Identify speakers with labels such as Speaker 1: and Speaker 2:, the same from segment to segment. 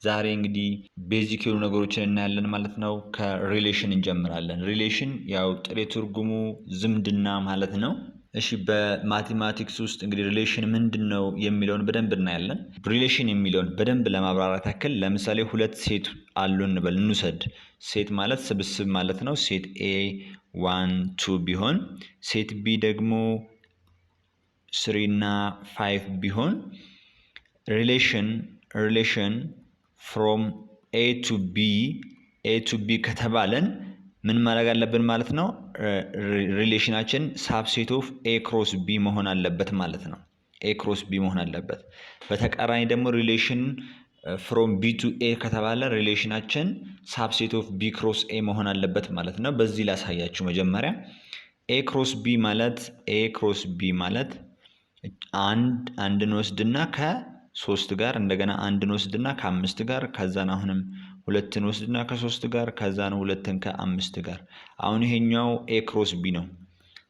Speaker 1: ዛሬ እንግዲህ ቤዚክ የሆኑ ነገሮችን እናያለን ማለት ነው። ከሪሌሽን እንጀምራለን። ሪሌሽን ያው ጥሬ ትርጉሙ ዝምድና ማለት ነው። እሺ በማቴማቲክስ ውስጥ እንግዲህ ሪሌሽን ምንድነው የሚለውን በደንብ እናያለን። ሪሌሽን የሚለውን በደንብ ለማብራራት ያክል ለምሳሌ ሁለት ሴት አሉ እንበል እንውሰድ። ሴት ማለት ስብስብ ማለት ነው። ሴት ኤ 1 2 ቢሆን ሴት ቢ ደግሞ 3 እና 5 ቢሆን ሪሌሽን from A to B ከተባለን ምን ማድረግ አለብን ማለት ነው? ሪሌሽናችን ሳብሴት ኦፍ A ክሮስ B መሆን አለበት ማለት ነው። A ክሮስ B መሆን አለበት። በተቃራኒ ደግሞ ሪሌሽን from B to A ከተባለ ሪሌሽናችን ሳብሴት ኦፍ B ክሮስ A መሆን አለበት ማለት ነው። በዚህ ላሳያችሁ መጀመሪያ A ክሮስ B ማለት አንድን ወስድና ከ3 ጋር እንደገና አንድን ወስድና ከ5 ጋር ከዛን አሁንም ሁለትን ወስድና ከ3 ጋር ከዛን ሁለትን ከ5 ጋር አሁን ይሄኛው A ክሮስ B ነው።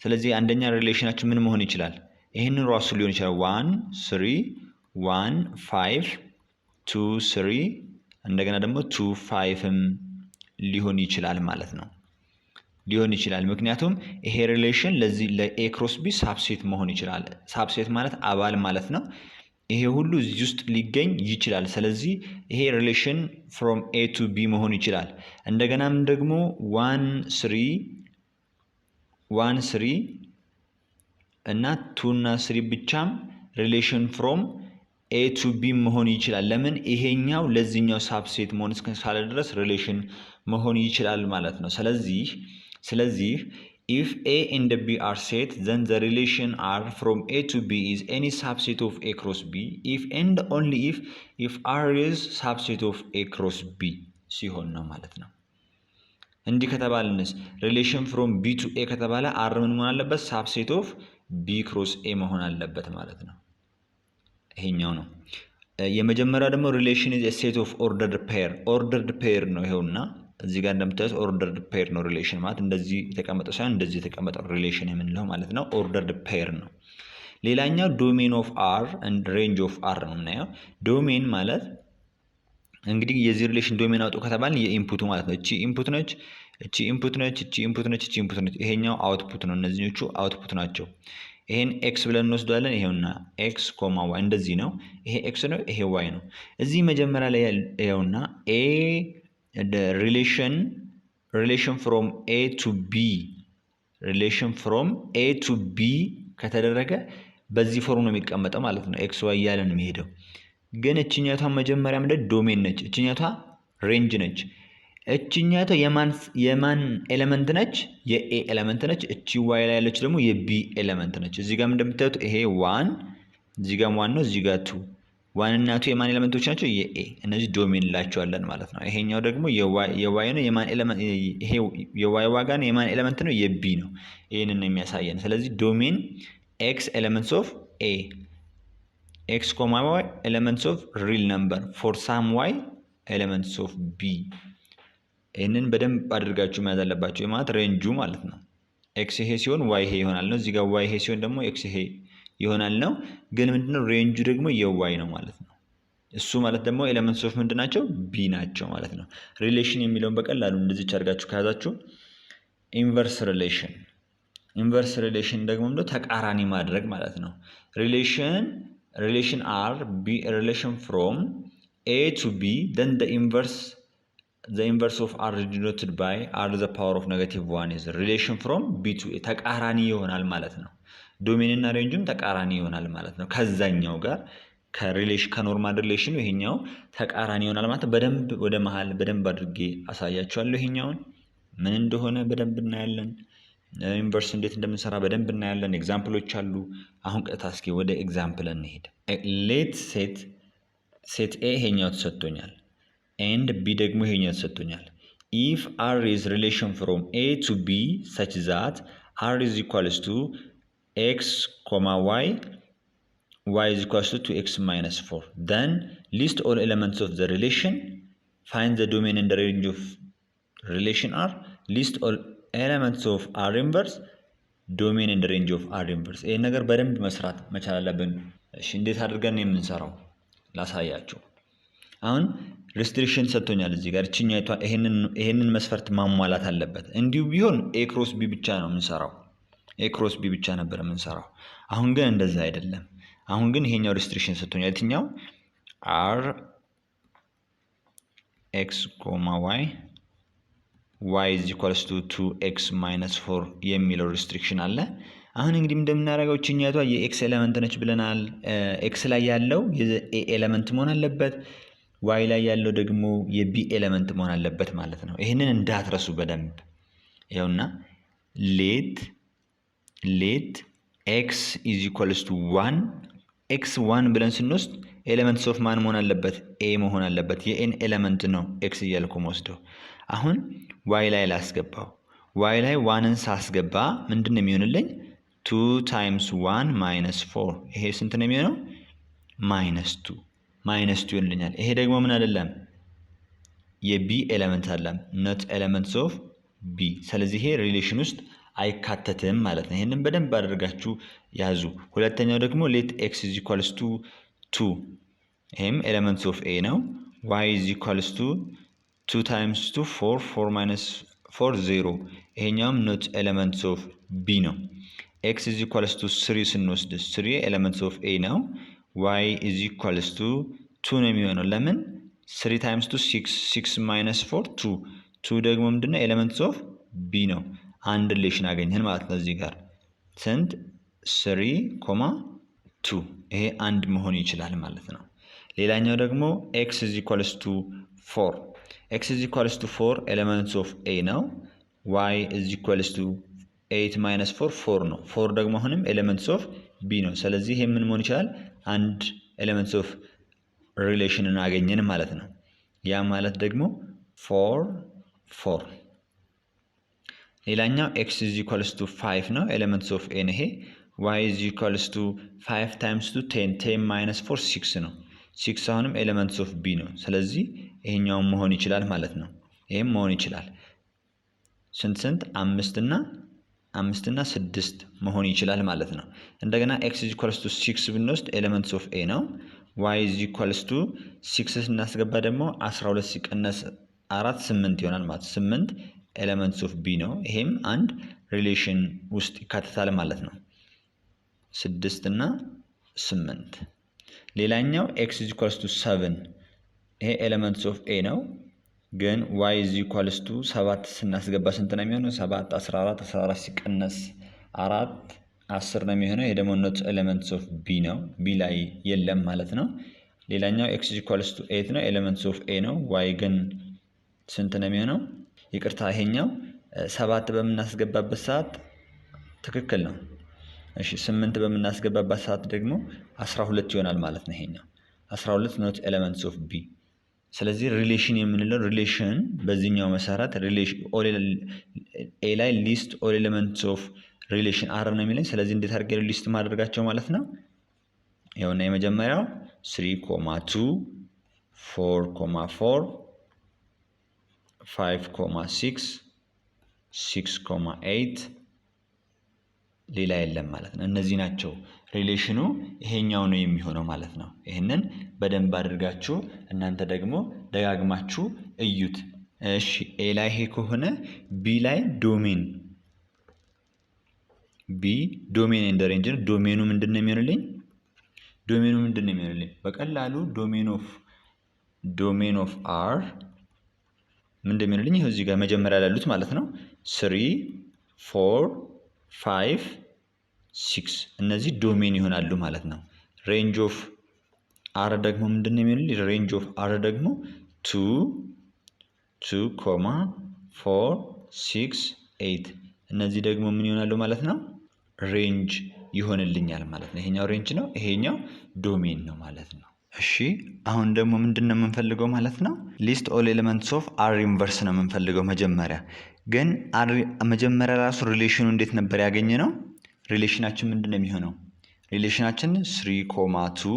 Speaker 1: ስለዚህ አንደኛ ሪሌሽናችን ምን መሆን ይችላል? ይሄንን ራሱ ሊሆን ይችላል 1 3 1 5 2 3 እንደገና ደግሞ 2 5ም ሊሆን ይችላል ማለት ነው። ምክንያቱም ይሄ ሪሌሽን ለዚህ ለA ክሮስ B ሳብሴት መሆን ይችላል። ሳብሴት ማለት አባል ማለት ነው። ይሄ ሁሉ እዚህ ውስጥ ሊገኝ ይችላል። ስለዚህ ይሄ ሪሌሽን from A to B መሆን ይችላል። እንደገናም ደግሞ 1 3 እና 2 እና 3 ብቻም ሪሌሽን from A to B መሆን ይችላል። ለምን ይሄኛው ለዚህኛው ሳብሴት መሆን እስከቻለ ድረስ ሪሌሽን መሆን ይችላል ማለት ነው። ስለዚህ if A and B are set, then the relation R from A to B is any subset of A cross B if and only if R is subset of A cross B ሲሆን ነው ማለት ነው። እንዲህ ከተባለንስ relation from B to A ከተባለ R ምን መሆን አለበት? subset of B cross A መሆን አለበት ማለት ነው። ይሄኛው ነው። የመጀመሪያው ደግሞ relation is a set of ordered pair ነው። ይሄውና እዚህ ጋር እንደምታዩት ኦርደርድ ፔር ነው ሪሌሽን ማለት እንደዚህ የተቀመጠው ሳይሆን እንደዚህ የተቀመጠው ሪሌሽን የምንለው ማለት ነው። ኦርደርድ ፔር ነው። ሌላኛው ዶሜን ኦፍ አር ኤንድ ሬንጅ ኦፍ አር ነው የምናየው። ዶሜን ማለት እንግዲህ የዚህ ሪሌሽን ዶሜን አውጡ ከተባልን የኢንፑቱ ማለት ነው። እቺ ኢንፑት ነች፣ እቺ ኢንፑት ነች። ይሄኛው አውትፑት ነው። እነዚህኞቹ አውትፑት ናቸው። ይሄን ኤክስ ብለን እንወስዳለን። ይሄውና ኤክስ ኮማ ዋይ እንደዚህ ነው። ይሄ ኤክስ ነው፣ ይሄ ዋይ ነው። እዚህ መጀመሪያ ላይ ይሄውና ኤ the relation from A to B ከተደረገ በዚህ ፎርም ነው የሚቀመጠው ማለት ነው። ኤክስ ዋይ እያለ ነው የሚሄደው። ግን እችኛቷ መጀመሪያ ምንድን ዶሜን ነች፣ እችኛቷ ሬንጅ ነች። እችኛቷ የማን ኤሌመንት ነች? የኤ ኤሌመንት ነች። እቺ ዋይ ላይ ያለች ደግሞ የቢ ኤሌመንት ነች። እዚህ ጋር እንደምታዩት ይሄ 1 እዚህ ጋር 1 ነው፣ እዚህ ጋር 2 1 እና 2 የማን ኤሌመንቶች ናቸው? የኤ። እነዚህ ዶሜን እንላቸዋለን ማለት ነው። ይሄኛው ደግሞ የዋይ ነው። የማን ኤሌመንት? ይሄ የዋይ ዋጋ ነው። የማን ኤሌመንት ነው? የቢ ነው። ይሄንን ነው የሚያሳየን። ስለዚህ ዶሜን ኤክስ ኤሌመንትስ ኦፍ ኤ ኤክስ ኮማ ዋይ ኤሌመንትስ ኦፍ ሪል ነምበር ፎር ሳም ዋይ ኤሌመንትስ ኦፍ ቢ። ይሄንን በደንብ አድርጋችሁ መያዝ አለባችሁ። ማለት ሬንጁ ማለት ነው። ኤክስ ይሄ ሲሆን ዋይ ይሄ ይሆናል ነው። እዚህ ጋር ዋይ ይሄ ሲሆን ደግሞ ኤክስ ይሄ ይሆናል ነው። ግን ምንድነው ሬንጁ ደግሞ የዋይ ነው ማለት ነው። እሱ ማለት ደግሞ ኤሌመንትስ ኦፍ ምንድናቸው? ቢ ናቸው ማለት ነው። ሪሌሽን የሚለውን በቀላሉ እንደዚህ አድርጋችሁ ከያዛችሁ ኢንቨርስ ሪሌሽን ደግሞ ምንድነው? ተቃራኒ ማድረግ ማለት ነው። ሪሌሽን አር ቢ ሪሌሽን ፍሮም ኤ ቱ ቢ then the inverse of r denoted by r the power of -1 is relation from b to a ተቃራኒ ይሆናል ማለት ነው። ዶሜን እና ሬንጁም ተቃራኒ ይሆናል ማለት ነው። ከዛኛው ጋር ከኖርማል ሪሌሽኑ ይሄኛው ተቃራኒ ይሆናል ማለት በደንብ ወደ መሃል በደንብ አድርጌ አሳያችኋለሁ። ይሄኛውን ምን እንደሆነ በደንብ እናያለን። ኢንቨርስ እንዴት እንደምንሰራ በደንብ እናያለን። ኤግዛምፕሎች አሉ። አሁን ቀጥታ እስኪ ወደ ኤግዛምፕል እንሄድ። ሌት ሴት ኤ ይሄኛው ተሰጥቶኛል ኤንድ ቢ ደግሞ ይሄኛው ተሰጥቶኛል። if r is relation from a to b such that r is equals to x, y is equals to 2x minus 4. Then list all elements of the relation. Find the domain and the range of relation R. List all elements of R inverse. Domain and the range of R inverse. ይሄን ነገር በደንብ መስራት መቻል አለብን። እሺ እንዴት አድርገን የምንሰራው ላሳያችሁ። አሁን ሪስትሪክሽን ሰጥቶኛል እዚህ ጋር እቺኛይቷ ይሄንን መስፈርት ማሟላት አለበት። እንዲሁ ቢሆን ኤ ክሮስ ቢ ብቻ ነው የምንሰራው። ኤ ክሮስ ቢ ብቻ ነበር የምንሰራው። አሁን ግን እንደዛ አይደለም። አሁን ግን ይሄኛው ሪስትሪክሽን ሰጥቶኛል። የትኛው አር ኤክስ ኮማ ዋይ ዋይ ኢዝ ኢኳልስ ቱ 2x ማይነስ 4 የሚለው ሪስትሪክሽን አለ። አሁን እንግዲህ እንደምናደርገው እቺኛቷ የኤክስ ኤሌመንት ነች ብለናል። ኤክስ ላይ ያለው የኤ ኤሌመንት መሆን አለበት፣ ዋይ ላይ ያለው ደግሞ የቢ ኤሌመንት መሆን አለበት ማለት ነው። ይሄንን እንዳትረሱ በደንብ ይኸውና ሌት ኤክስ ኢዝ ኢኳልስ ቱ 1 ኤክስ 1 ብለን ስንወስድ ኤሌመንትስ ኦፍ ማን መሆን አለበት? ኤ መሆን አለበት። የኤን ኤሌመንት ነው ኤክስ እያልኩ ወስደው። አሁን ዋይ ላይ ላስገባው። ዋይ ላይ ዋንን ሳስገባ ምንድን ነው የሚሆንልኝ? 2 ታይምስ 1 ማይነስ 4 ይሄ ስንት ነው የሚሆነው? ማይነስ 2 ይሆንልኛል። ይሄ ደግሞ ምን አይደለም? የቢ ኤሌመንት አይደለም፣ ኖት ኤሌመንትስ ኦፍ ቢ። ስለዚህ ይሄ ሪሌሽን ውስጥ አይካተትም ማለት ነው። ይሄንን በደንብ አድርጋችሁ ያዙ። ሁለተኛው ደግሞ ሌት ኤክስ ኢዝ ኢኳልስ ቱ 2 ይሄም ኤሌመንትስ ኦፍ ኤ ነው። ዋይ ኢዝ ኢኳልስ ቱ 2 ታይምስ 2 4 ማይነስ 4 0 ይሄኛውም ኖት ኤሌመንትስ ኦፍ ቢ ነው። ኤክስ ኢዝ ኢኳልስ ቱ 3 ስንወስድ 3 ኤሌመንትስ ኦፍ ኤ ነው። ዋይ ኢዝ ኢኳልስ ቱ 2 ነው የሚሆነው። ለምን 3 ታይምስ 2 6 ማይነስ 4 2 ደግሞ ምንድነው? ኤሌመንትስ ኦፍ ቢ ነው። አንድ ሪሌሽን አገኘን ማለት ነው። እዚህ ጋር ስንት 3,2 ይሄ አንድ መሆን ይችላል ማለት ነው። ሌላኛው ደግሞ ኤክስ ኢዝ ኢኳልስ ቱ 4 ኤክስ ኢዝ ኢኳልስ ቱ 4 ኤሌመንትስ ኦፍ ኤ ነው። ዋይ ኢዝ ኢኳልስ ቱ 8 ማይነስ 4 ነው። 4 ደግሞ አሁንም ኤሌመንትስ ኦፍ ቢ ነው። ስለዚህ ይሄ ምን መሆን ይችላል? አንድ ኤሌመንትስ ኦፍ ሪሌሽንን አገኘን ማለት ነው። ያ ማለት ደግሞ 4 ሌላኛው ኤክስ ኢዝ ኢኳልስ ቱ 5 ነው። ኤሌመንትስ ኦፍ ኤ ነው ይሄ። ዋይ ኢዝ ኢኳልስ ቱ 5 ታይምስ 2 10 ማይነስ 4 6 ነው። 6 አሁንም ኤሌመንትስ ኦፍ ቢ ነው። ስለዚህ ይሄኛውን መሆን ይችላል ማለት ነው። ይሄም መሆን ይችላል። ስንት 5 እና 6 መሆን ይችላል ማለት ነው። እንደገና ኤክስ ኢዝ ኢኳልስ ቱ 6 ብንወስድ ኤሌመንትስ ኦፍ ኤ ነው። ዋይ ኢዝ ኢኳልስ ቱ 6 ስናስገባ ደግሞ 12 ሲቀነስ 4 8 ይሆናል ማለት 8 ኤሌመንትስ ኦፍ ቢ ነው። ይሄም አንድ ሪሌሽን ውስጥ ይካተታል ማለት ነው። 6 እና 8 ሌላኛው ኤክስ ኢዝ ኢኳልስ ቱ 7 ይሄ ኤሌመንትስ ኦፍ ኤ ነው። ግን ዋይ ኢዝ ኢኳልስ ቱ 7 ስናስገባ ስንት ነው የሚሆነው? 7 14 ሲቀነስ 4 10 ነው የሚሆነው። ይሄ ደግሞ ኖት ኤሌመንትስ ኦፍ ቢ ነው። ቢ ላይ የለም ማለት ነው። ሌላኛው ኤክስ ኢዝ ኢኳልስ ቱ 8 ነው። ኤሌመንትስ ኦፍ ኤ ነው። ዋይ ግን ስንት ነው የሚሆነው? ይቅርታ ይሄኛው 7 በምናስገባበት ሰዓት ትክክል ነው። እሺ 8 በምናስገባበት ሰዓት ደግሞ 12 ይሆናል ማለት ነው። ይሄኛው 12 ኖት ኤሌመንትስ ኦፍ ቢ። ስለዚህ ሪሌሽን የምንለው ሪሌሽን በዚህኛው መሰረት ሪሌሽን ኤ ላይ ሊስት ኦል ኤሌመንትስ ኦፍ ሪሌሽን አር ነው የሚለኝ። ስለዚህ እንዴት አድርገን ሊስት ማድረጋቸው ማለት ነው? ይኸውና የመጀመሪያው 3,2 4,4 5,6 6,8 ሌላ የለም ማለት ነው። እነዚህ ናቸው ሪሌሽኑ። ይሄኛው ነው የሚሆነው ማለት ነው። ይሄንን በደንብ አድርጋችሁ እናንተ ደግሞ ደጋግማችሁ እዩት። እሺ ኤ ላይ ይሄ ከሆነ ቢ ላይ ዶሜን ኤንድ ሬንጅ ነው። ዶሜኑ ምንድነው የሚሆንልኝ? በቀላሉ ዶሜን ኦፍ አር ምንድነው የሚሆንልኝ? ይሄው እዚህ ጋር መጀመሪያ ያሉት ማለት ነው 3 4 5 6 እነዚህ ዶሜን ይሆናሉ ማለት ነው። ሬንጅ ኦፍ አር ደግሞ ምንድነው የሚሆንልኝ? ሬንጅ ኦፍ አር ደግሞ 2 4 6 8 እነዚህ ደግሞ ምን ይሆናሉ ማለት ነው? ሬንጅ ይሆንልኛል ማለት ነው። ይሄኛው ሬንጅ ነው፣ ይሄኛው ዶሜን ነው ማለት ነው። እሺ አሁን ደግሞ ምንድነው የምንፈልገው ማለት ነው? ሊስት ኦል ኤሌመንትስ ኦፍ አር ኢንቨርስ ነው የምንፈልገው መጀመሪያ። ግን መጀመሪያ ራሱ ሪሌሽኑ እንዴት ነበር ያገኘ ነው? ሪሌሽናችን ምንድነው የሚሆነው? ሪሌሽናችን 3,2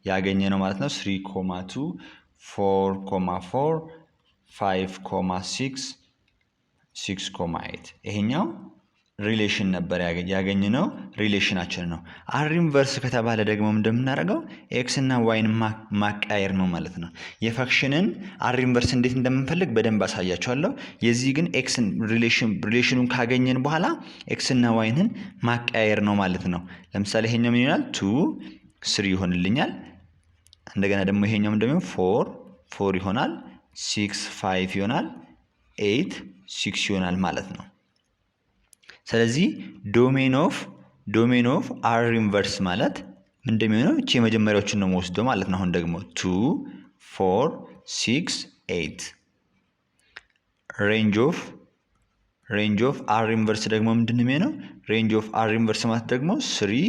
Speaker 1: ያገኘ ነው ማለት ነው። 3,2 4,4 5,6 6,8 ይሄኛው ሪሌሽን ነበር ያገኘነው ሪሌሽናችን ነው። አር ኢንቨርስ ከተባለ ደግሞ እንደምናደርገው ኤክስ እና ዋይን ማቀያየር ነው ማለት ነው። የፈንክሽንን አር ኢንቨርስ እንዴት እንደምንፈልግ በደንብ አሳያችኋለሁ። የዚህ ግን ኤክስን ሪሌሽኑን ካገኘን በኋላ ኤክስ እና ዋይንን ማቀያየር ነው ማለት ነው። ለምሳሌ ይሄኛው ምን ይሆናል? 2 3 ይሆንልኛል። እንደገና ደግሞ ይሄኛው ደግሞ 4 ይሆናል። 6 5 ይሆናል። 8 6 ይሆናል ማለት ነው። ስለዚህ ዶሜን ኦፍ አር ኢንቨርስ ማለት ምን እንደሚሆነው እቺ የመጀመሪያዎችን ነው የምወስደው ማለት ነው። አሁን ደግሞ 2 4 6 8 ሬንጅ ኦፍ አር ኢንቨርስ ደግሞ ምንድን ነው የሚሆነው? ሬንጅ ኦፍ አር ኢንቨርስ ማለት ደግሞ 3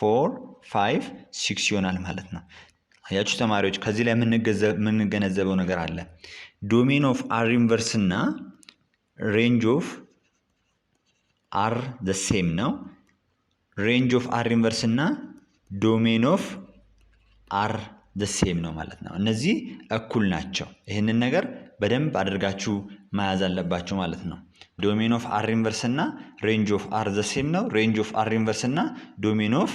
Speaker 1: 4 5 6 ይሆናል ማለት ነው። አያችሁ ተማሪዎች፣ ከዚህ ላይ የምንገነዘበው ነገር አለ። ዶሜን ኦፍ አር ኢንቨርስ እና ሬንጅ ኦፍ አር ዘ ሴም ነው። ሬንጅ ኦፍ አር ኢንቨርስ እና ዶሜን ኦፍ አር ዘ ሴም ነው ማለት ነው። እነዚህ እኩል ናቸው። ይህንን ነገር በደንብ አድርጋችሁ መያዝ አለባችሁ ማለት ነው። ዶሜን ኦፍ አር ኢንቨርስ እና ሬንጅ ኦፍ አር ዘ ሴም ነው። ሬንጅ ኦፍ አር ኢንቨርስ እና ዶሜን ኦፍ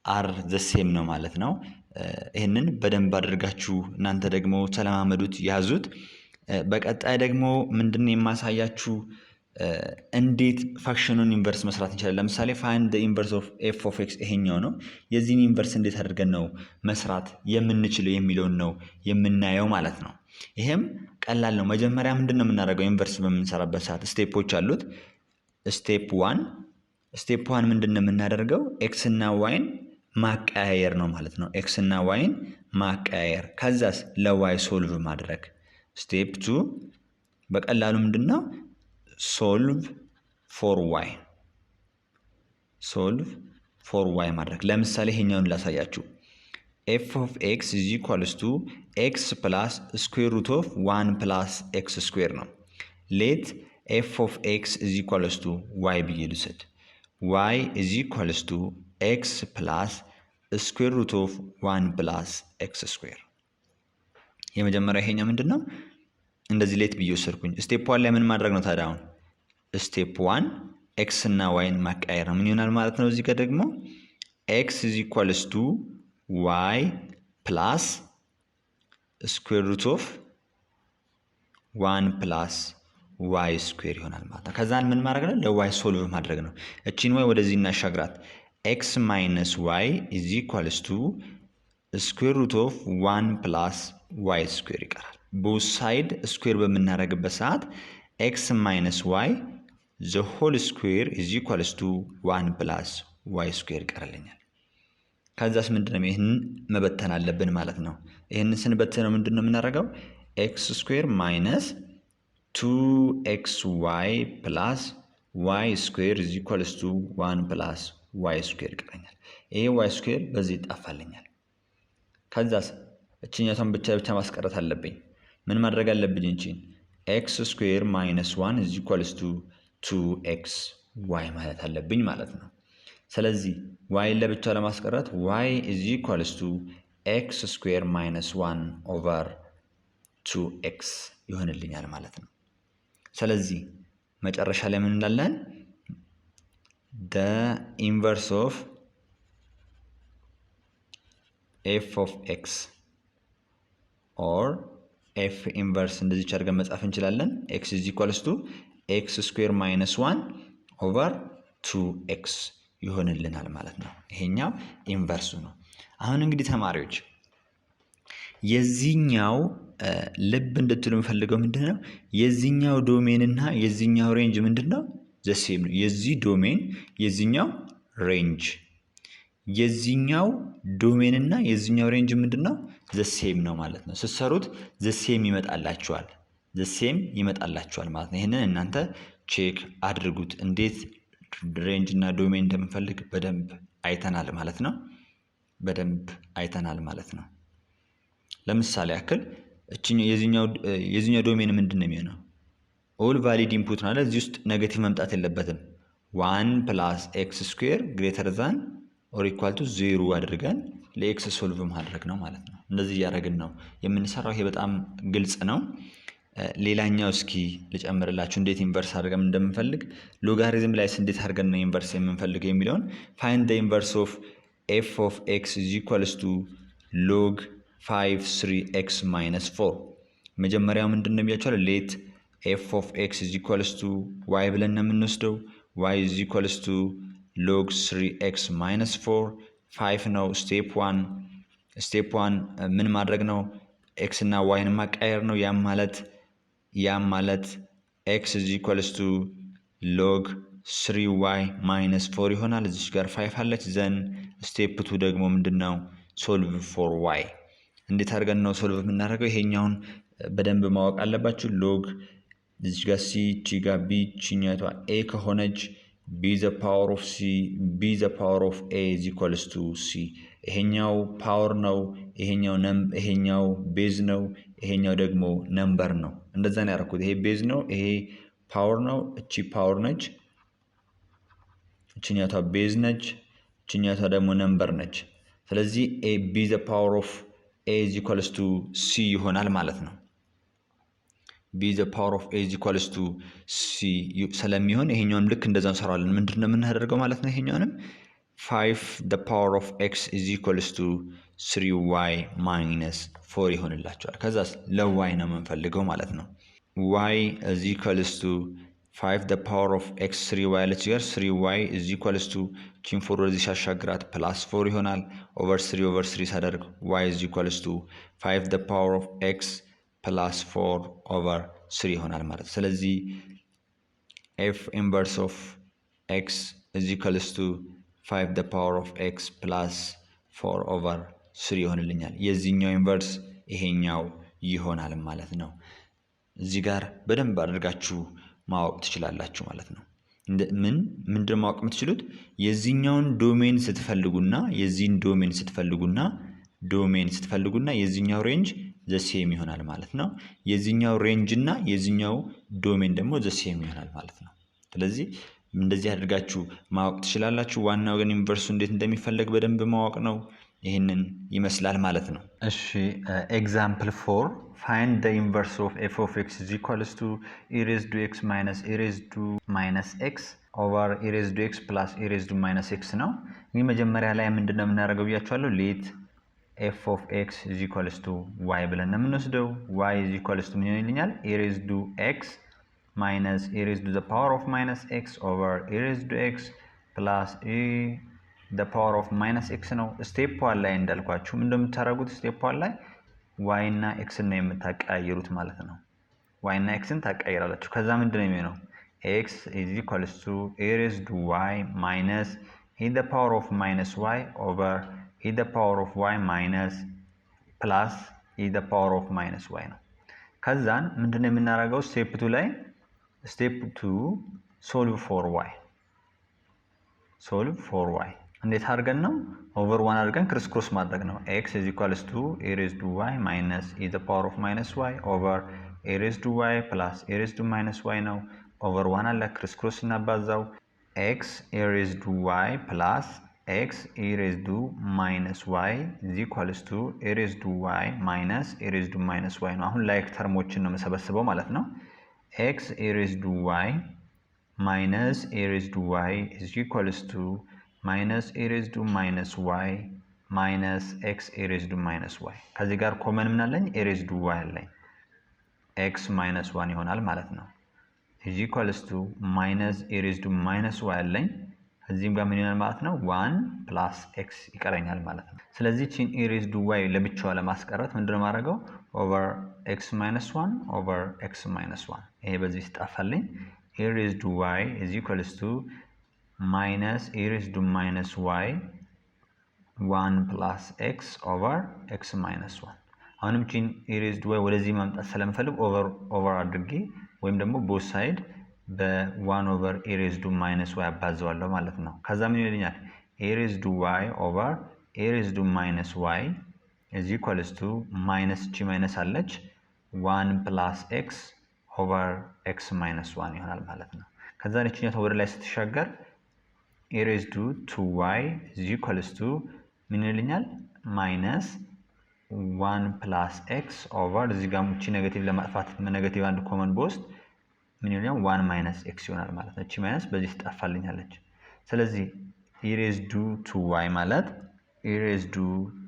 Speaker 1: አር ዘ ሴም ነው ማለት ነው። ይህንን በደንብ አድርጋችሁ እናንተ ደግሞ ተለማመዱት፣ ያዙት። በቀጣይ ደግሞ ምንድን ነው የማሳያችሁ እንዴት ፈንክሽኑን ኢንቨርስ መስራት እንችላለን። ለምሳሌ ፋይንድ ዘ ኢንቨርስ ኦፍ ኤፍ ኦፍ ኤክስ ይሄኛው ነው። የዚህን ኢንቨርስ እንዴት አድርገን ነው መስራት የምንችለው የሚለውን ነው የምናየው ማለት ነው። ይሄም ቀላል ነው። መጀመሪያ ምንድን ነው የምናደርገው? ኢንቨርስ በምንሰራበት ሰዓት ስቴፖች አሉት። ስቴፕ ዋን ምንድን ነው የምናደርገው? ኤክስ እና ዋይን ማቀያየር ነው ማለት ነው። ኤክስ እና ዋይን ማቀያየር፣ ከዛስ ለዋይ ሶልቭ ማድረግ። ስቴፕ 2 በቀላሉ ምንድን ነው ሶልቭ ፎር ዋይ ማድረግ። ለምሳሌ ይሄኛውን ላሳያችሁ። ኤፍ ኦፍ ኤክስ ኢዝ ኢኳልስ ቱ ኤክስ ፕላስ ስኩዌር ሩት ኦፍ 1 ፕላስ ኤክስ ስኩዌር ነው። ሌት ኤፍ ኦፍ ኤክስ ኢዝ ኢኳልስ ቱ ዋይ ብዬ ልውሰድ። ዋይ ኢዝ ኢኳልስ ቱ ኤክስ ፕላስ ስኩዌር ሩት ኦፍ 1 ፕላስ ኤክስ ስኩዌር። የመጀመሪያ ይሄኛው ምንድን ነው? እንደዚህ ሌት ብዬ ወሰድኩኝ። ስቴፕ 1 ላይ ምን ማድረግ ነው ታዲያ? አሁን ስቴፕ 1 ኤክስ እና ዋይን ማቀያየር ነው። ምን ይሆናል ማለት ነው? እዚህ ጋር ደግሞ ኤክስ ኢዝ ኢኳልስ ቱ ዋይ ፕላስ ስኩዌር ሩት ኦፍ 1 ፕላስ ዋይ ስኩዌር ይሆናል ማለት ነው። ከዛን ምን ማድረግ ነው? ለዋይ ሶልቭ ማድረግ ነው። እቺን ዋይ ወደዚህ እናሻግራት። ኤክስ ማይነስ ዋይ ኢዝ ኢኳልስ ቱ ስኩዌር ሩት ኦፍ 1 ፕላስ ዋይ ስኩዌር ይቀራል። ቦዝ ሳይድ ስኩዌር በምናደርግበት ሰዓት ኤክስ ማይነስ ዋይ ዘ ሆል ስኩዌር ኢዝ ኢኳልስ ቱ 1 ፕላስ ዋይ ስኩዌር ይቀርልኛል። ከዛስ ምንድነው? ይህንን መበተን አለብን ማለት ነው። ይህንን ስንበትነው ምንድነው የምናደርገው? ኤክስ ስኩዌር ማይነስ 2ኤክስ ዋይ ፕላስ ዋይ ስኩዌር ኢዝ ኢኳልስ ቱ 1 ፕላስ ዋይ ስኩዌር ይቀረኛል። ይሄ ዋይ ስኩዌር በዚህ ይጣፋልኛል። ከዛስ እችኛቷን ብቻ ማስቀረት አለብኝ። ምን ማድረግ አለብኝ? እንቺን ኤክስ ስኩዌር ማይነስ 1 ኢዝ ኢኳልስ ቱ 2ኤክስ ዋይ ማለት አለብኝ ማለት ነው። ስለዚህ ዋይን ለብቻ ለማስቀረት ዋይ ኢዝ ኢኳልስ ቱ ኤክስ ስኩዌር ማይነስ 1 ኦቨር 2ኤክስ ይሆንልኛል ማለት ነው። ስለዚህ መጨረሻ ላይ ምን እንዳለን? the inverse of f of x or f inverse እንደዚህ አድርገን መጻፍ እንችላለን። x is equals to x square minus 1 over 2x ይሆንልናል ማለት ነው። ይሄኛው ኢንቨርሱ ነው። አሁን እንግዲህ ተማሪዎች የዚህኛው ልብ እንድትሉ የምፈልገው ምንድነው? የዚህኛው ዶሜን እና የዚህኛው ሬንጅ ምንድነው? ዘሴም ነው። የዚህ ዶሜን የዚህኛው ሬንጅ፣ የዚህኛው ዶሜን እና የዚህኛው ሬንጅ ምንድነው? ዘሴም ነው ማለት ነው። ስትሰሩት ዘሴም ይመጣላችኋል፣ ዘሴም ይመጣላችኋል ማለት ነው። ይሄንን እናንተ ቼክ አድርጉት። እንዴት ሬንጅ እና ዶሜን እንደምፈልግ በደንብ አይተናል ማለት ነው። በደንብ አይተናል ማለት ነው። ለምሳሌ ያክል የዚህኛው ዶሜን ምንድን ነው የሚሆነው? ኦል ቫሊድ ኢንፑት ነው። እዚህ ውስጥ ኔጌቲቭ መምጣት የለበትም። 1 ፕላስ ኤክስ ስኩዌር ግሬተር ዛን ኦር ኢኳል ቱ 0 አድርገን ለኤክስ ሶልቭ ማድረግ ነው ማለት ነው። እንደዚህ እያደረግን ነው የምንሰራው። ይሄ በጣም ግልጽ ነው። ሌላኛው እስኪ ልጨምርላችሁ እንዴት ኢንቨርስ አድርገን እንደምንፈልግ ሎጋሪዝም ላይ እንዴት አድርገን ነው ኢንቨርስ የምንፈልገው የሚለውን find the inverse of f of x is equals to log 5 3x minus 4 መጀመሪያው ምንድነው ብያችኋለሁ let f of x is equals to y ብለን ነው የምንወስደው y is equals to log 3x minus 4 5 ነው step 1 ምን ማድረግ ነው x እና y ን ማቀየር ነው ያም ማለት x is equals to log 3y minus 4 ይሆናል እዚህ ጋር 5 አለች ዘን ስቴፕ 2 ደግሞ ምንድነው solve for y እንዴት አድርገን ነው ሶልቭ የምናደርገው ይሄኛውን በደንብ ማወቅ አለባችሁ log እዚህ ጋር c እቺ ጋር b እቺኛቷ a ከሆነች b the power of c b the power of a is equals to c ይሄኛው ፓወር ነው ይሄኛው ቤዝ ነው ይሄኛው ደግሞ ነምበር ነው እንደዛ ነው ያደረኩት ይሄ ቤዝ ነው ይሄ ፓወር ነው እቺ ፓወር ነች እቺኛቷ ቤዝ ነች እቺኛቷ ደግሞ ነምበር ነች ስለዚህ a b the power of a is equals to c ይሆናል ማለት ነው b the power of a is equals to c ስለሚሆን ይሄኛውን ልክ እንደዛ እንሰራለን ምንድነው የምናደርገው ማለት ነው ይሄኛውንም 5 the power of x is equals to 3y minus 4 ይሆንላችኋል ከዛስ ለy ነው የምንፈልገው ማለት ነው y is equals to 5 the power of x 3y let's here 3y is equals to kin 4 ወደዚህ ሲያሻግራት plus 4 ይሆናል over 3 ሳደርግ y is equals to 5 the power of x plus 4 over 3 ይሆናል ማለት ስለዚህ f inverse of x is equals to 5 the power of x plus 4 over 3 ይሆንልኛል የዚህኛው ኢንቨርስ ይሄኛው ይሆናል ማለት ነው እዚህ ጋር በደንብ አድርጋችሁ ማወቅ ትችላላችሁ ማለት ነው ምንድነው ማወቅ የምትችሉት የዚህኛውን ዶሜን ስትፈልጉና የዚህን ዶሜን ስትፈልጉና የዚህኛው ሬንጅ the same ይሆናል ማለት ነው የዚህኛው ሬንጅ እና የዚህኛው ዶሜን ደግሞ the same ይሆናል ማለት ነው ስለዚህ እንደዚህ አድርጋችሁ ማወቅ ትችላላችሁ ዋናው ግን ኢንቨርሱ እንዴት እንደሚፈለግ በደንብ ማወቅ ነው ይሄንን ይመስላል ማለት ነው እሺ ኤግዛምፕል 4 find the inverse of f of x is equals to e raised to x minus e raised to minus x over e raised to x plus e raised to minus x ነው ይሄ መጀመሪያ ላይ ምንድነው የምናደርገው ብያችኋለሁ let f of x is equals to y ብለን ነው የምንወስደው y is equals to ምን ይሆንልኛል e raised to x minus e raised to the power of minus x over e raised to x plus e the power of minus x ነው ስቴፕ 1 ላይ እንዳልኳችሁ እንደምታረጉት ስቴፕ 1 ላይ y እና x እና የምታቀያይሩት ማለት ነው y እና x ን ታቀያይራላችሁ ከዛ ምንድነው የሚሆነው x is equals to e raised to y minus e the power of minus y over e the power of y minus plus e the power of minus y ነው ከዛን ምንድነው የምናረጋው ስቴፕ 2 ላይ step 2 solve for y እንዴት አድርገን ነው over 1 አድርገን ክሪስ ማድረግ ነው x is equals to e raised to y minus e the power of minus y over e raised to y plus e raised to minus y ነው over 1 አለ ክሪስ እናባዛው x e raised to y plus x e raised to minus y is equals to e raised to y minus e raised to minus y ነው አሁን ላይክ ተርሞችን ነው መሰበስበው ማለት ነው x e raised to y minus e raised to y is equals to minus e raised to minus y minus x e raised to minus y ከዚህ ጋር ኮመን ምን አለኝ e raised to y አለኝ x minus 1 ይሆናል ማለት ነው is equals to minus e raised to minus y አለኝ እዚህም ጋር ምን ይሆናል ማለት ነው 1 plus x ይቀረኛል ማለት ነው ስለዚህ ቺን e raised to y ለብቻው ለማስቀረት ምንድነው ማድረገው over x minus 1 over x minus 1 ይሄ በዚህ ይጣፋልኝ e raised to y is equals to minus e raised to minus y 1 plus x over x minus 1 አሁንም ቺን e raised to y ወደዚህ ማምጣት ስለምፈልግ over አድርጌ ወይም ደግሞ both side በ1 over e raised to minus y አባዛዋለሁ ማለት ነው ከዛ ምን ይለኛል e raised to y over e raised to minus y is equals to minus ቺ minus አለች 1 plus x over x minus 1 ይሆናል ማለት ነው ከዛ ለቺኛው ወደ ላይ ስትሻገር e raised to 2y is equals to ምን ይለኛል minus 1 ፕላስ ኤክስ ኦቨር እዚህ ጋር ሙቺ ኔጌቲቭ ለማጥፋት ኔጌቲቭ አንድ ኮመን በውስጥ ምን ይሆናል 1 ማይነስ ኤክስ ይሆናል ማለት ነው። እቺ ማይነስ በዚህ ትጠፋልኛለች። ስለዚህ ኢሬዝዱ ቱ ዋይ ማለት ኢሬዝዱ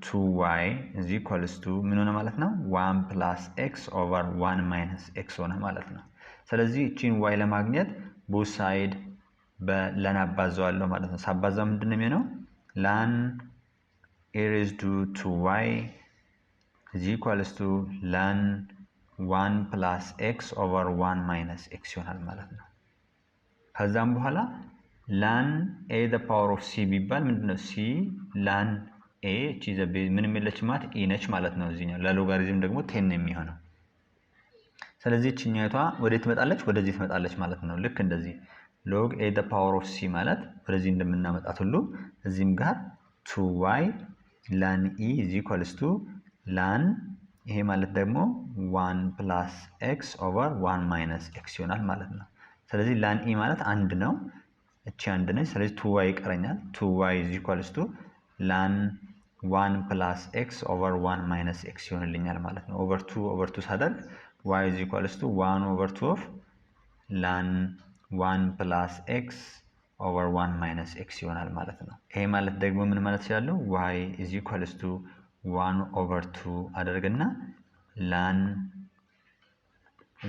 Speaker 1: ቱ ዋይ is equals to ምን ሆነ ማለት ነው 1 ፕላስ ኤክስ ኦቨር 1 ማይነስ ኤክስ ሆነ ማለት ነው። ስለዚህ እቺን ዋይ ለማግኘት ቦት ሳይድ በለን አባዛዋለሁ ማለት ነው። ሳባዛ ምንድነው የሚሆነው ላን ኢሬዝዱ ቱ ዋይ is equals to ለን 1 ፕላስ ኤክስ ኦቨር 1 ማይነስ ኤክስ ይሆናል ማለት ነው። ከዛም በኋላ ላን ኤ ዘ ፓወር ኦፍ ሲ ቢባል ምንድነው ሲ ላን ኤ እቺ ዘ ቤዝ ምንም የለችም ማለት ኢ ነች ማለት ነው። እዚህኛው ለሎጋሪዝም ደግሞ 10 ነው የሚሆነው። ስለዚህ እቺኛቷ ወዴት ትመጣለች? ወደዚህ ትመጣለች ማለት ነው። ልክ እንደዚህ ሎግ ኤ ዘ ፓወር ኦፍ ሲ ማለት ወደዚህ እንደምናመጣት ሁሉ እዚህም ጋር 2y ላን ኢ is equals to ላን ይሄ ማለት ደግሞ 1 ፕላስ ኤክስ ኦቨር 1 ማይነስ ኤክስ ይሆናል ማለት ነው። ስለዚህ ላን ኢ ማለት አንድ ነው። እቺ አንድ ነች። ስለዚህ 2y ይቀረኛል። 2y is equals to ላን 1 ፕላስ ኤክስ ኦቨር 1 ማይነስ ኤክስ ይሆንልኛል ማለት ነው። ኦቨር 2 ሳደርግ y is equals to 1 ኦቨር 2 ኦፍ ላን 1 ፕላስ ኤክስ ኦቨር 1 ማይነስ ኤክስ ይሆናል ማለት ነው። ይሄ ማለት ደግሞ ምን ማለት ይችላል? y is equals to 1 ኦቨር 2 አደርግና ላን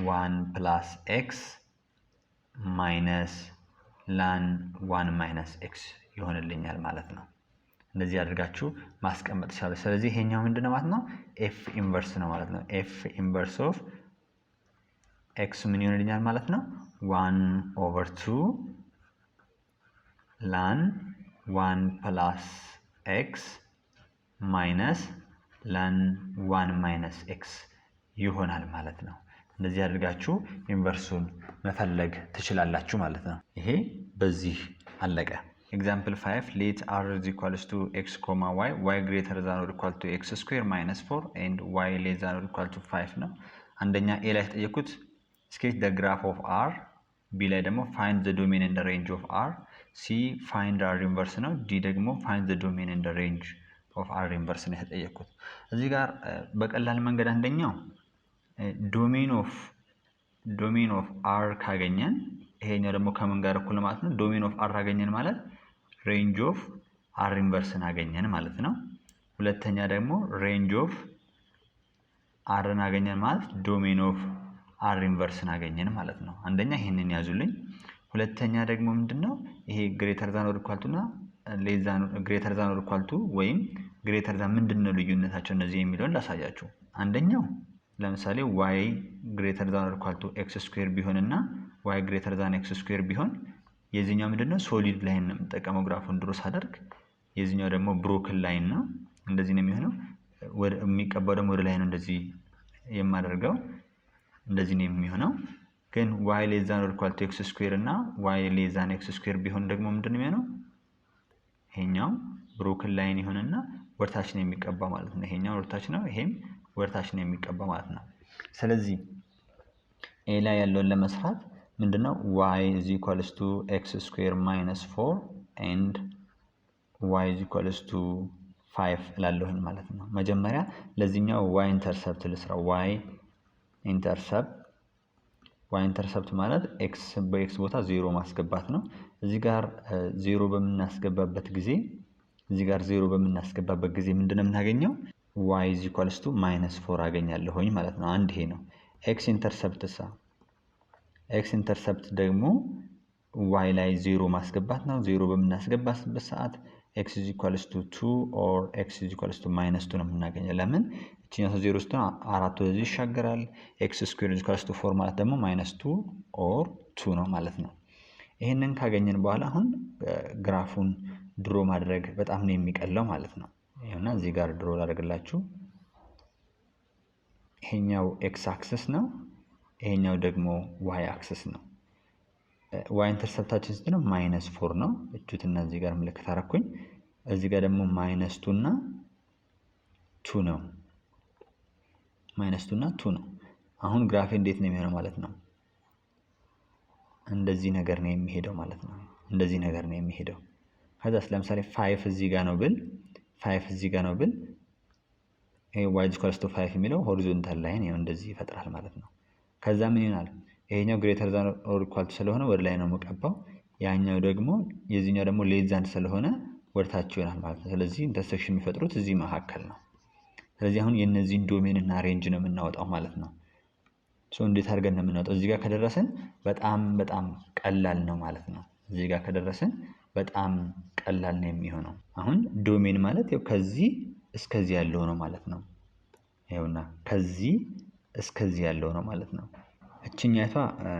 Speaker 1: 1 ፕላስ ኤክስ ማይነስ ላን 1 ማይነስ ኤክስ ይሆንልኛል ማለት ነው። እንደዚህ አድርጋችሁ ማስቀመጥ ይችላል። ስለዚህ ይሄኛው ምንድነው ማለት ነው ኤፍ ኢንቨርስ ነው ማለት ነው። ኤፍ ኢንቨርስ ኦፍ ኤክስ ምን ይሆንልኛል ማለት ነው 1 ኦቨር 2 ላን 1 ፕላስ ኤክስ ማይነስ ላን 1 ማይነስ ኤክስ ይሆናል ማለት ነው። እንደዚህ አድርጋችሁ ኢንቨርሱን መፈለግ ትችላላችሁ ማለት ነው። ይሄ በዚህ አለቀ። ኤግዛምፕል 5 ሌት r is equals to x, y greater than or equal to x square minus 4 and y less than or equal to 5 ነው። አንደኛ ኤ ላይ ተጠየቁት sketch the graph of r፣ ቢ ላይ ደግሞ find the domain and the range of r፣ ሲ find r inverse ነው፣ ዲ ደግሞ find the domain and the range of r inverse ነው የተጠየቁት። እዚህ ጋር በቀላል መንገድ አንደኛው ዶሜን ኦፍ r ካገኘን ይሄኛው ደግሞ ከምን ጋር እኩል ማለት ነው ዶሜን ኦፍ r አገኘን ማለት ሬንጅ ኦፍ r ኢንቨርስን አገኘን ማለት ነው። ሁለተኛ ደግሞ ሬንጅ ኦፍ r አገኘን ማለት ዶሜን ኦፍ r ኢንቨርስን አገኘን ማለት ነው። አንደኛ ይሄንን ያዙልኝ። ሁለተኛ ደግሞ ምንድነው ይሄ ግሬተር ዛን ኦር ኢኳል ቱ እና ሌስ ዛን ግሬተር ዛን ኦር ኢኳል ቱ ወይም ግሬተር ዛን ምንድነው ልዩነታቸው እነዚህ የሚለውን ላሳያችሁ። አንደኛው ለምሳሌ y ግሬተር ዛን ኦር ኢኳል ቱ x ስኩዌር ቢሆንና y ግሬተር ዛን x ስኩዌር ቢሆን የዚህኛው ምንድነው ሶሊድ ላይን ነው የምጠቀመው ግራፉን ድሮ ሳደርግ፣ የዚህኛው ደግሞ ብሮክን ላይን ነው። እንደዚህ ነው የሚሆነው። ወደ የሚቀባው ደግሞ ወደ ላይ ነው እንደዚህ የማደርገው፣ እንደዚህ ነው የሚሆነው። ግን y ሌስ ዛን ኦር ኢኳል ቱ x ስኩዌር እና y ሌስ ዛን x ስኩዌር ቢሆን ደግሞ ምንድነው የሚሆነው ይሄኛው ብሮክን ላይን ይሆንና ወርታች ነው የሚቀባ ማለት ነው። ይሄኛው ወርታች ነው፣ ይሄም ወርታች ነው የሚቀባ ማለት ነው። ስለዚህ ኤ ላይ ያለውን ለመስራት ምንድነው y is equals to x square minus 4 and y is equals to 5 እላለሁኝ ማለት ነው። መጀመሪያ ለዚህኛው y ኢንተርሰፕት ልስራ። y ኢንተርሰፕት ማለት x በx ቦታ 0 ማስገባት ነው። እዚህ ጋር 0 በምናስገባበት ጊዜ ምንድነው የምናገኘው y is equals to -4 አገኛለሁኝ ማለት ነው። አንድ ይሄ ነው። x ኢንተርሰፕት ደግሞ y ላይ 0 ማስገባት ነው። 0 በምናስገባበት ሰዓት x is equals to 2 or x is equals to -2 ነው የምናገኘው። ለምን እቺኛው 0 ስትሆን 4 ወደዚህ ይሻገራል። x square is equals to 4 ማለት ደግሞ -2 or 2 ነው ማለት ነው። ይሄንን ካገኘን በኋላ አሁን ግራፉን ድሮ ማድረግ በጣም ነው የሚቀለው ማለት ነው። ይሄና እዚህ ጋር ድሮ ላደርግላችሁ። ይሄኛው x አክሲስ ነው፣ ይሄኛው ደግሞ y አክሲስ ነው። y ኢንተርሰፕታችን ስንት ነው -4 ነው። እጁትና እዚህ ጋር ምልክት አረኩኝ። እዚህ ጋር ደግሞ -2 እና 2 ነው። -2 እና 2 ነው። አሁን ግራፌ እንዴት ነው የሚሆነው ማለት ነው? እንደዚህ ነገር ነው የሚሄደው ማለት ነው። እንደዚህ ነገር ነው የሚሄደው። ከዛስ ለምሳሌ 5 እዚህ ጋር ነው ብል ይሄ y = 5 የሚለው ሆሪዞንታል ላይን ይሄው እንደዚህ ይፈጥራል ማለት ነው። ከዛ ምን ይሆናል? ይሄኛው ግሬተር ዛን ኦር ኢኳል ቱ ስለሆነ ወደ ላይ ነው የምቀባው። ያኛው ደግሞ የዚህኛው ደግሞ ሌስ ዛን ስለሆነ ወደ ታች ይሆናል ማለት ነው። ስለዚህ ኢንተርሴክሽን የሚፈጥሩት እዚህ መካከል ነው። ስለዚህ አሁን የነዚህን ዶሜን እና ሬንጅ ነው የምናወጣው ማለት ነው። እንዴት አድርገን ነው የምናወጣው? እዚህ ጋር ከደረስን በጣም ቀላል ነው ማለት ነው። እዚህ ጋር ከደረስን በጣም ቀላል ነው የሚሆነው። አሁን ዶሜን ማለት ያው ከዚህ እስከዚህ ያለው ነው ማለት ነው። ይኸውና ከዚህ እስከዚህ ያለው ነው ማለት ነው። እቺኛቷ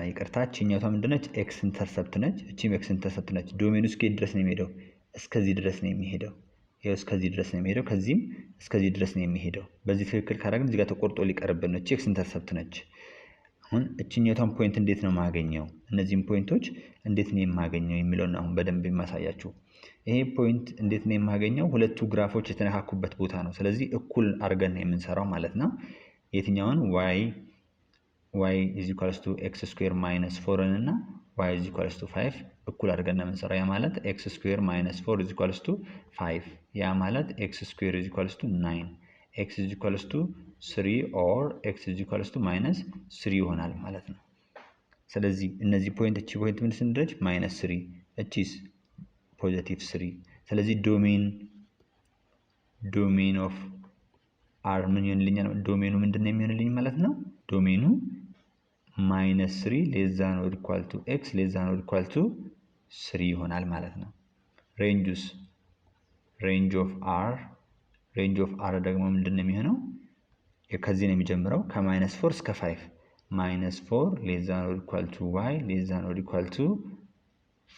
Speaker 1: ይቅርታ፣ እቺኛቷ ምንድነች? ኤክስ ኢንተርሰፕት ነች። እቺም ኤክስ ኢንተርሰፕት ነች። ዶሜኑ እስከዚህ ድረስ ነው የሚሄደው። እስከዚህ ድረስ ነው የሚሄደው። ይሄው እስከዚህ ድረስ ነው የሚሄደው። ከዚህም እስከዚህ ድረስ ነው የሚሄደው። በዚህ ትክክል ካደረግን እዚህ ጋር ተቆርጦ ሊቀርብን ነው። እቺ ኤክስ ኢንተርሰፕት ነች። አሁን እቺኛቷን ፖይንት እንዴት ነው የማገኘው? እነዚህን ፖይንቶች እንዴት ነው የማገኘው የሚለውን አሁን በደንብ የማሳያችሁ። ይሄ ፖይንት እንዴት ነው የማገኘው? ሁለቱ ግራፎች የተነካኩበት ቦታ ነው። ስለዚህ እኩል አድርገን ነው የምንሰራው ማለት ነው። የትኛውን y = x² - 4 እና y = 5 እኩል አድርገን ነው የምንሰራው። ያ ማለት x² - 4 = 5 ያ ማለት x² = 9 x = 3 or x = -3 ይሆናል ማለት ነው። ስለዚህ እነዚህ ፖይንት እቺ ፖይንት ምን ስንደረጅ -3 እቺስ +3። ስለዚህ ዶሜን ኦፍ r ምን ይሆንልኛል? ዶሜኑ ምንድነው የሚሆንልኝ ማለት ነው? ዶሜኑ -3 < x < 3 ይሆናል ማለት ነው። ሬንጅ ኦፍ r ደግሞ ምንድነው የሚሆነው? ከዚህ ነው የሚጀምረው ከ-4 እስከ 5 -4 < y <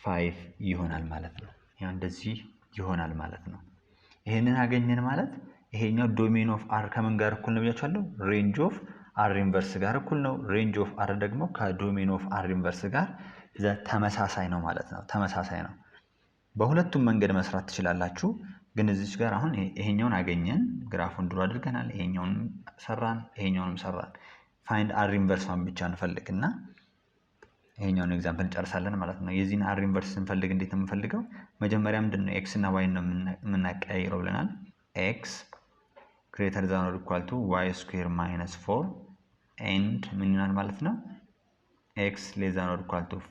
Speaker 1: 5 ይሆናል ማለት ነው። ያ እንደዚህ ይሆናል ማለት ነው። ይሄንን አገኘን ማለት ይሄኛው ዶሜን ኦፍ r ከምን ጋር እኩል ነው ብያችኋለሁ? ሬንጅ ኦፍ r ኢንቨርስ ጋር እኩል ነው። ሬንጅ ኦፍ r ደግሞ ከዶሜን ኦፍ r ኢንቨርስ ጋር ተመሳሳይ ነው ማለት ነው። ተመሳሳይ ነው። በሁለቱም መንገድ መስራት ትችላላችሁ። ግን እዚች ጋር አሁን ይሄኛውን አገኘን፣ ግራፉን ድሮ አድርገናል፣ ይሄኛውንም ሰራን፣ ይሄኛውንም ሰራን። ፋይንድ r ኢንቨርሷን ብቻ እንፈልግና ይሄኛውን ኤግዛምፕል እንጨርሳለን ማለት ነው። የዚህን r ኢንቨርስ ስንፈልግ እንዴት ነው የምንፈልገው? መጀመሪያ ምንድነው x እና y ነው የምናቀያይረው ብለናል። x < y² - 4 ኤንድ ምን ይሆናል ማለት ነው? x <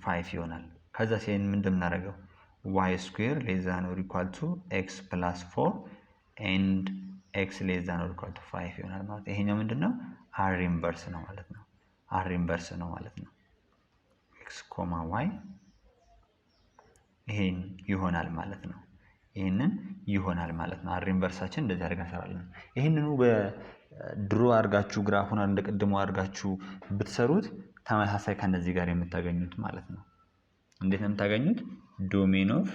Speaker 1: 5 ይሆናል። ከዛ ሲሄን ምንድነው የምናደርገው? y² < x + 4 ኤንድ x < 5 ይሆናል ማለት ነው። ይሄኛው ምንድነው? r ኢንቨርስ ነው ማለት ነው። r ኢንቨርስ ነው ማለት ነው። x, y ይሄን ይሆናል ማለት ነው። ይሄንን ይሆናል ማለት ነው። r ኢንቨርሳችን እንደዚህ አድርገን እንሰራለን። ይሄንኑ በድሮ አድርጋችሁ ግራፉን እንደቀድሞ አድርጋችሁ ብትሰሩት ተመሳሳይ ከነዚህ ጋር የምታገኙት ማለት ነው። እንዴት ነው የምታገኙት? ዶሜን ኦፍ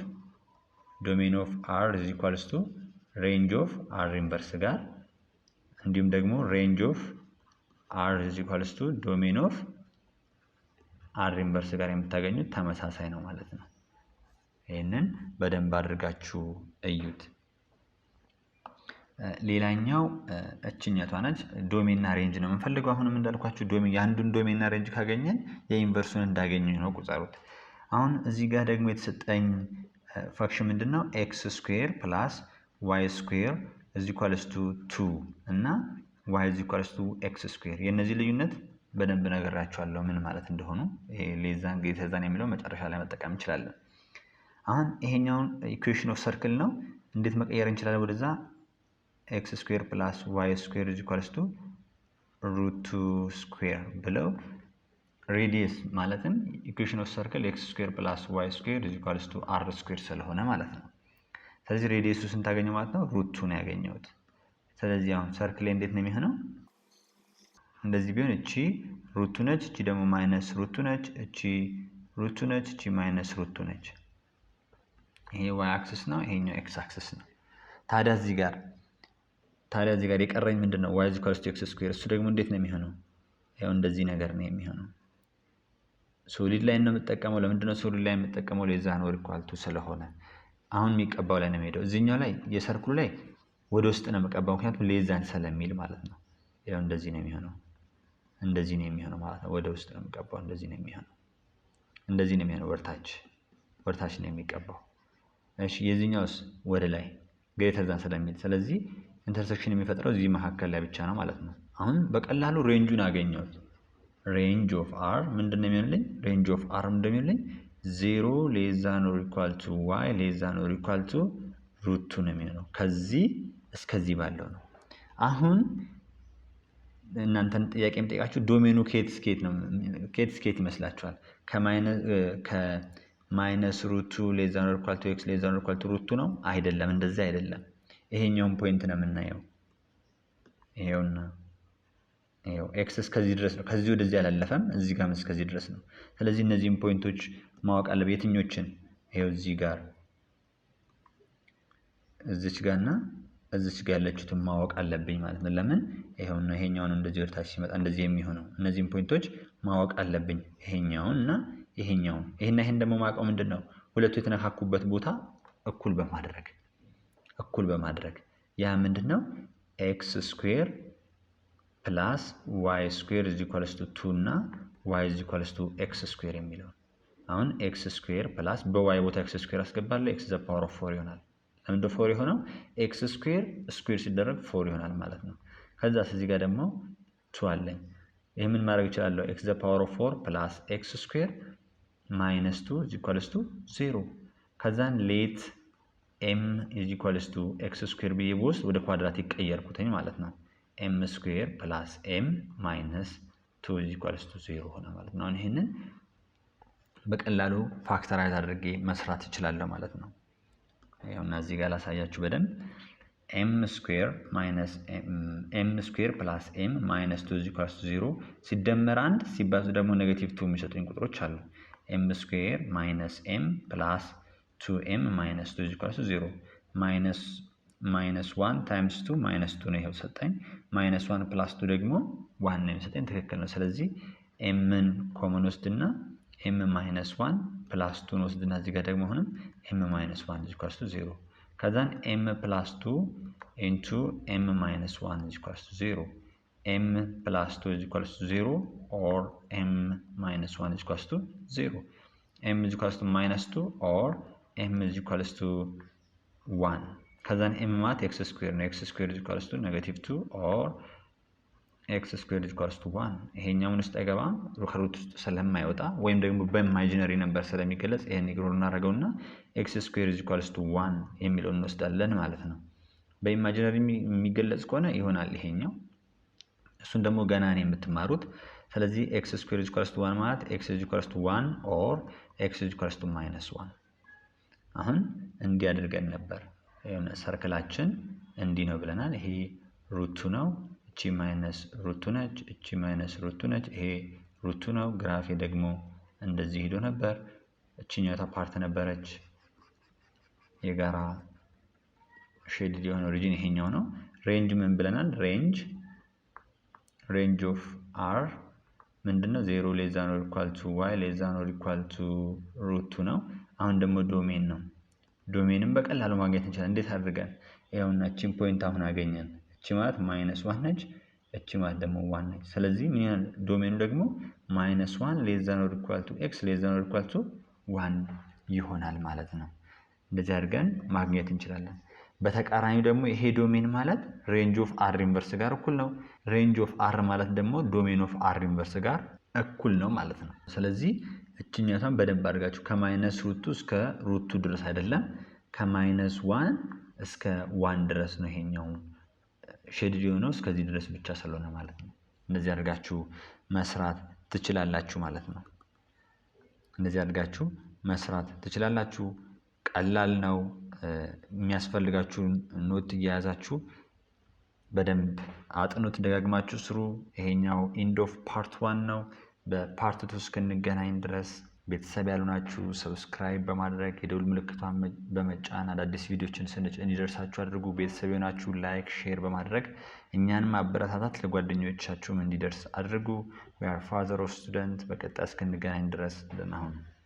Speaker 1: r ሬንጅ ኦፍ r ኢንቨርስ ጋር እንዲሁም ደግሞ ሬንጅ ኦፍ r ዶሜን ኦፍ r ኢንቨርስ ጋር የምታገኙት ተመሳሳይ ነው ማለት ነው። ይሄንን በደንብ አድርጋችሁ እዩት። ሌላኛው እቺኛቷ ነች። ዶሜን እና ሬንጅ ነው የምንፈልገው። አሁንም እንዳልኳችሁ ዶሜን የአንዱን ዶሜን እና ሬንጅ ካገኘን የኢንቨርሱን እንዳገኘ ነው ቁጠሩት። አሁን እዚህ ጋር ደግሞ የተሰጠኝ ፈንክሽን ምንድነው? x² + y² = 2 እና y x²። የነዚህ ልዩነት በደንብ ነገራችኋለሁ ምን ማለት እንደሆኑ። ይሄ ሌዛን ጌተዛን የሚለው መጨረሻ ላይ መጠቀም እንችላለን። አሁን ይሄኛውን ኢኩዌሽን ኦፍ ሰርክል ነው እንዴት መቀየር እንችላለን ወደዛ? x² + y² = √2² ብለው ሬዲየስ ማለትም ኢኩዌሽን ኦፍ ሰርክል x² + y² = r² ስለሆነ ማለት ነው። ስለዚህ ሬዲየሱ ስንት አገኘው ማለት ነው? √2 ነው ያገኘሁት። ስለዚህ አሁን ሰርክል ላይ እንዴት ነው የሚሆነው? እንደዚህ ቢሆን እቺ √2 ነች፣ እቺ ደግሞ -√2 ነች፣ እቺ √2 ነች፣ እቺ -√2 ነች። ይሄ y አክሲስ ነው፣ ይሄኛው x አክሲስ ነው። ታዲያ እዚህ ጋር የቀረኝ ምንድነው? y x²። እሱ ደግሞ እንዴት ነው የሚሆነው? ያው እንደዚህ ነገር ነው የሚሆነው። ሶሊድ ላይ ነው የምጠቀመው። ለምንድነው ሶሊድ ላይ የምጠቀመው? ሌዛ ነው ሪኳልቱ ስለሆነ አሁን የሚቀባው ላይ ነው የሚሄደው። እዚህኛው ላይ የሰርክሉ ላይ ወደ ውስጥ ነው የምቀባው፣ ምክንያቱም ሌዛን ስለሚል ማለት ነው። ያው እንደዚህ ነው የሚሆነው፣ እንደዚህ ነው የሚሆነው ማለት ነው። ወደ ውስጥ ነው የምቀባው፣ እንደዚህ ነው የሚሆነው፣ እንደዚህ ነው የሚሆነው። ወርታች ነው የሚቀባው። እሺ የዚህኛውስ ወደ ላይ ግሬተር ዛን ስለሚል፣ ስለዚህ ኢንተርሴክሽን የሚፈጥረው እዚህ መካከል ላይ ብቻ ነው ማለት ነው። አሁን በቀላሉ ሬንጁን አገኘሁት። ሬንጅ ኦፍ አር ምንድን ነው የሚሆንልኝ? ሬንጅ ኦፍ አር ምንድን ነው የሚሆንልኝ? 0 ሌስ ዛን ኦር ኢኳል ቱ ዋይ ሌስ ዛን ኦር ኢኳል ቱ ሩት 2 ነው የሚሆነው። ከዚህ እስከዚህ ባለው ነው። አሁን እናንተን ጥያቄ የምጠይቃችሁ ዶሜኑ ከየት እስከ የት ይመስላችኋል? ከማይነስ ሩት 2 ሌስ ዛን ኦር ኢኳል ቱ ኤክስ ሌስ ዛን ኦር ኢኳል ቱ ሩት 2 ነው? አይደለም፣ እንደዚህ አይደለም። ይሄኛውን ፖይንት ነው የምናየው። ይሄውና ይሄው ኤክስ እስከዚህ ድረስ ነው። ከዚህ ወደዚህ አላለፈም፣ እዚህ ጋር እስከዚህ ድረስ ነው። ስለዚህ እነዚህን ፖይንቶች ማወቅ አለብኝ። የትኞችን? ይሄው እዚህ ጋር እዚች ጋርና እዚች ጋር ያለችሁትን ማወቅ አለብኝ ማለት ነው። ለምን? ይሄውና ይሄኛውን እንደዚህ ወደታች ሲመጣ እንደዚህ የሚሆነው እነዚህን ፖይንቶች ማወቅ አለብኝ። ይሄኛውን እና ይሄኛውን። ይሄን ደግሞ ማውቀው ምንድነው? ሁለቱ የተነካኩበት ቦታ እኩል በማድረግ ያ ምንድነው? ኤክስ ስኩዌር ፕላስ ዋይ ስኩዌር ኢዝ ኢኳልስ ቱ 2 እና ዋይ ኢዝ ኢኳልስ ቱ ኤክስ ስኩዌር የሚለው አሁን ኤክስ ስኩዌር ፕላስ በዋይ ቦታ ኤክስ ስኩዌር አስገባለሁ። ኤክስ ዘ ፓወር ኦፍ 4 ይሆናል። ለምን ደ 4 የሆነው? ኤክስ ስኩዌር ሲደረግ 4 ይሆናል ማለት ነው። ከዛ እዚህ ጋር ደግሞ 2 አለኝ። ይሄ ምን ማድረግ እችላለሁ? ኤክስ ዘ ፓወር ኦፍ 4 ፕላስ ኤክስ ስኩዌር ማይነስ 2 ኢዝ ኢኳልስ ቱ 0። ከዛን ሌት ኤም ኢዝ ኢኳልስ ቱ ኤክስ ስኩዌር ብዬ ብወስድ ወደ ኳድራቲክ ቀየርኩትኝ ማለት ነው። ኤም ስኩዌር ፕላስ ኤም ማይነስ 2 ኢዝ ኢኳልስ ቱ 0 ሆነ ማለት ነው። አሁን ይሄንን በቀላሉ ፋክተራይዝ አድርጌ መስራት እችላለሁ ማለት ነው። ይኸውና እዚህ ጋር ላሳያችሁ በደንብ ኤም ስኩዌር ፕላስ ኤም ማይነስ 2 ኢዝ ኢኳልስ ቱ 0 ሲደመር 1 ሲባዙ ደግሞ ኔጌቲቭ 2 የሚሰጡኝ ቁጥሮች አሉ። ኤም ስኩዌር ማይነስ ኤም ፕላስ 2ኤም ማይነስ 2 ኢዝ ኢኳልስ ቱ 0 ማይነስ 1 ታይምስ 2 ማይነስ 2 ነው። ይሄው ሰጠኝ። ማይነስ 1 ፕላስ 2 ደግሞ 1 ነው የሚሰጠኝ። ትክክል ነው። ስለዚህ ኤምን ኮመን ወስድና ኤም ማይነስ 1 ፕላስ 2 ወስድና እዚህ ጋር ደግሞ አሁንም ኤም ማይነስ 1 ኢዝ ኢኳልስ ቱ 0 ከዛን ኤም ፕላስ 2 ኢንቱ ኤም ማይነስ 1 ኢዝ ኢኳልስ ቱ 0 ኤም ፕላስ 2 ኢዝ ኢኳልስ ቱ 0 ኦር ኤም ማይነስ 1 ኢዝ ኢኳልስ ቱ 0 ኤም ኢዝ ኢኳልስ ቱ ማይነስ 2 ኦር ኤም ኢዝ ኢኳልስ ቱ 1 ከዛን ኤም ማለት ኤክስ ስኩዌር ነው። ኤክስ ስኩዌር ኢዝ ኢኳልስ ቱ ኔጌቲቭ 2 ኦር ኤክስ ስኩዌር ኢዝ ኢኳልስ ቱ 1 ይሄኛውን ውስጥ አይገባም ከሩት ውስጥ ስለማይወጣ ወይም ደግሞ በኢማጂነሪ ነበር ስለሚገለጽ ይሄን ኢግኖር እናደርገውና ኤክስ ስኩዌር ኢዝ ኢኳልስ ቱ 1 የሚለውን እንወስዳለን ማለት ነው። በኢማጂነሪ የሚገለጽ ከሆነ ይሆናል ይሄኛው። እሱን ደግሞ ገና ነው የምትማሩት። ስለዚህ ኤክስ ስኩዌር ኢዝ ኢኳልስ ቱ 1 ማለት ኤክስ ኢዝ ኢኳልስ ቱ 1 ኦር ኤክስ ኢዝ ኢኳልስ ቱ ማይነስ 1 አሁን እንዲህ አድርገን ነበር። የሆነ ሰርክላችን እንዲህ ነው ብለናል። ይሄ ሩቱ ነው። እቺ ማይነስ ሩቱ ነች። እቺ ማይነስ ሩቱ ነች። ይሄ ሩቱ ነው። ግራፌ ደግሞ እንደዚህ ሄዶ ነበር። እቺኛው ፓርት ነበረች የጋራ ሼድ የሆነ ኦሪጂን ይሄኛው ነው። ሬንጅ ምን ብለናል? ሬንጅ ኦፍ አር ምንድነው? 0 ሌስ ዛን ኦር ኢኳል ቱ ዋይ ሌስ ዛን ኦር ኢኳል ቱ ሩቱ ነው። አሁን ደግሞ ዶሜን ነው። ዶሜንም በቀላሉ ማግኘት እንችላለን። እንዴት አድርገን? ይኸውና እቺን ፖይንት አሁን አገኘን። እቺ ማለት ማይነስ 1 ነች። እቺ ማለት ደግሞ 1 ነች። ስለዚህ ምን ይሆናል? ዶሜኑ ደግሞ ማይነስ 1 ሌስ ዛን ኦር ኢኳል ቱ ኤክስ ሌስ ዛን ኦር ኢኳል ቱ 1 ይሆናል ማለት ነው። እንደዚህ አድርገን ማግኘት እንችላለን። በተቃራኒው ደግሞ ይሄ ዶሜን ማለት ሬንጅ ኦፍ አር ኢንቨርስ ጋር እኩል ነው። ሬንጅ ኦፍ አር ማለት ደግሞ ዶሜን ኦፍ አር ኢንቨርስ ጋር እኩል ነው ማለት ነው። ስለዚህ እቺኛቷን በደንብ አድርጋችሁ ከማይነስ ሩቱ እስከ ሩቱ ድረስ አይደለም ከማይነስ 1 እስከ 1 ድረስ ነው ይሄኛው ሼድ የሆነው እስከዚህ ድረስ ብቻ ስለሆነ ማለት ነው። እንደዚህ አድርጋችሁ መስራት ትችላላችሁ ማለት ነው። እንደዚህ አድርጋችሁ መስራት ትችላላችሁ። ቀላል ነው። የሚያስፈልጋችሁን ኖት እየያዛችሁ በደንብ አጥኑት፣ ደጋግማችሁ ስሩ። ይሄኛው ኢንድ ኦፍ ፓርት 1 ነው። በፓርት 2 እስክንገናኝ ድረስ ቤተሰብ ያልሆናችሁ ሰብስክራይብ በማድረግ የደውል ምልክቷን በመጫን አዳዲስ ቪዲዮችን ስንጭን እንዲደርሳችሁ አድርጉ። ቤተሰብ የሆናችሁ ላይክ፣ ሼር በማድረግ እኛንም አበረታታት ለጓደኞቻችሁም እንዲደርስ አድርጉ። we are father of student። በቀጣይ እስክንገናኝ ድረስ ደህና ሁኑ።